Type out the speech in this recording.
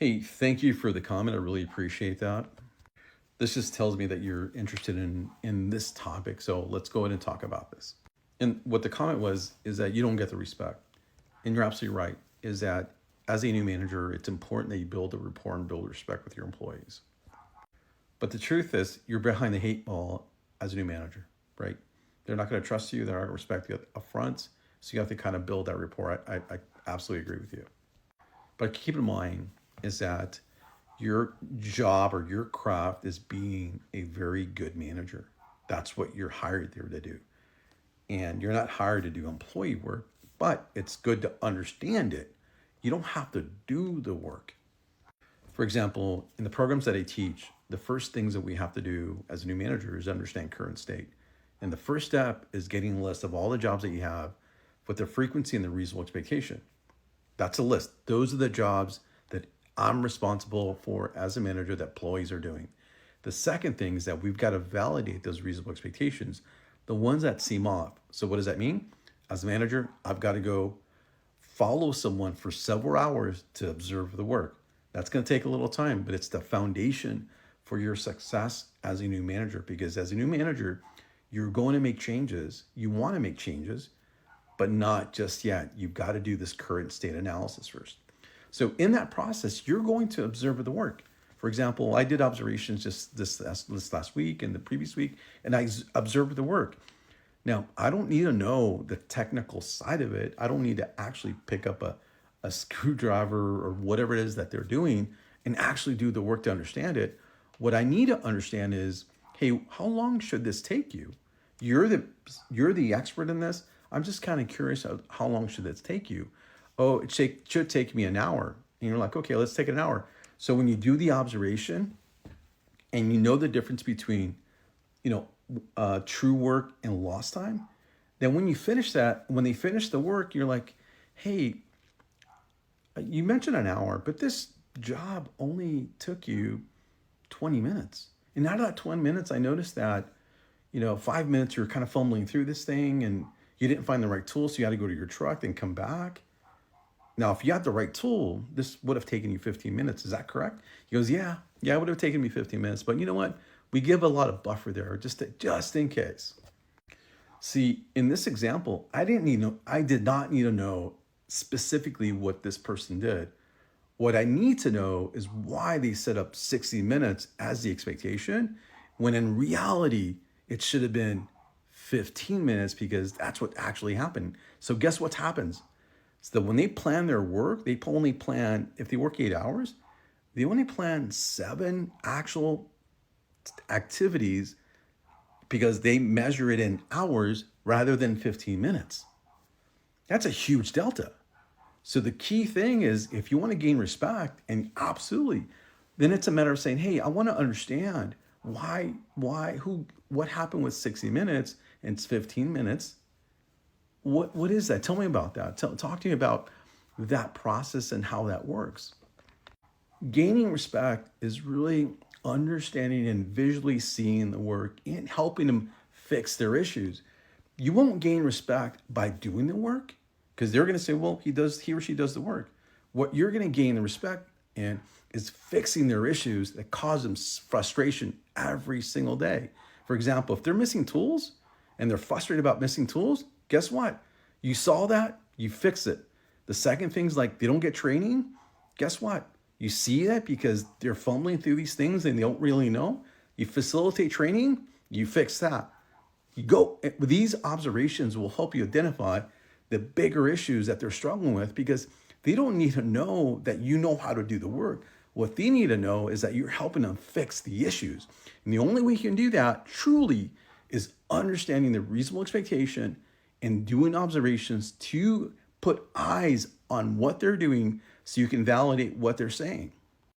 Hey, thank you for the comment. I really appreciate that. This just tells me that you're interested in this topic. So let's go ahead and talk about this. And what the comment was is that you don't get the respect. And you're absolutely right, is that as a new manager, it's important that you build a rapport and build respect with your employees. But the truth is, you're behind the 8 ball as a new manager, right? They're not going to trust you. They're not going to respect you up front. So you have to kind of build that rapport. I absolutely agree with you. But keep in mind is that your job or your craft is being a very good manager. That's what you're hired there to do. And you're not hired to do employee work, but it's good to understand it. You don't have to do the work. For example, in the programs that I teach, the first things that we have to do as a new manager is understand current state. And the first step is getting a list of all the jobs that you have with the frequency and the reasonable expectation. That's a list. Those are the jobs that I'm responsible for as a manager that employees are doing. The second thing is that we've got to validate those reasonable expectations, the ones that seem off. So what does that mean? As a manager, I've got to go follow someone for several hours to observe the work. That's going to take a little time, but it's the foundation for your success as a new manager, because as a new manager, you're going to make changes. You want to make changes, but not just yet. You've got to do this current state analysis first. So in that process, you're going to observe the work. For example, I did observations just this last week and the previous week, and I observed the work. Now, I don't need to know the technical side of it. I don't need to actually pick up a screwdriver or whatever it is that they're doing and actually do the work to understand it. What I need to understand is, hey, how long should this take you? You're the expert in this. I'm just kind of curious, how long should this take you? Oh, it should take me an hour. And you're like, okay, let's take an hour. So when you do the observation and you know the difference between, true work and lost time, then when you finish that, when they finish the work, you're like, hey, you mentioned an hour, but this job only took you 20 minutes. And out of that 20 minutes, I noticed that, 5 minutes you're kind of fumbling through this thing and you didn't find the right tool. So you had to go to your truck and come back. Now, if you had the right tool, this would have taken you 15 minutes. Is that correct? He goes, yeah, it would have taken me 15 minutes. But you know what? We give a lot of buffer there just in case. See, in this example, I did not need to know specifically what this person did. What I need to know is why they set up 60 minutes as the expectation, when in reality, it should have been 15 minutes because that's what actually happened. So guess what happens? So that when they plan their work, they only plan, if they work 8 hours, they only plan 7 actual activities because they measure it in hours rather than 15 minutes. That's a huge delta. So the key thing is, if you want to gain respect, and absolutely, then it's a matter of saying, hey, I want to understand what happened with 60 minutes and it's 15 minutes. What is that? Tell me about that. Talk to me about that process and how that works. Gaining respect is really understanding and visually seeing the work and helping them fix their issues. You won't gain respect by doing the work because they're going to say, well, he or she does the work. What you're going to gain the respect in is fixing their issues that cause them frustration every single day. For example, if they're missing tools and they're frustrated about missing tools, guess what? You saw that, you fix it. The second thing's like they don't get training. Guess what? You see that because they're fumbling through these things and they don't really know. You facilitate training, you fix that. You go, these observations will help you identify the bigger issues that they're struggling with, because they don't need to know that you know how to do the work. What they need to know is that you're helping them fix the issues. And the only way you can do that truly is understanding the reasonable expectation and doing observations to put eyes on what they're doing so you can validate what they're saying.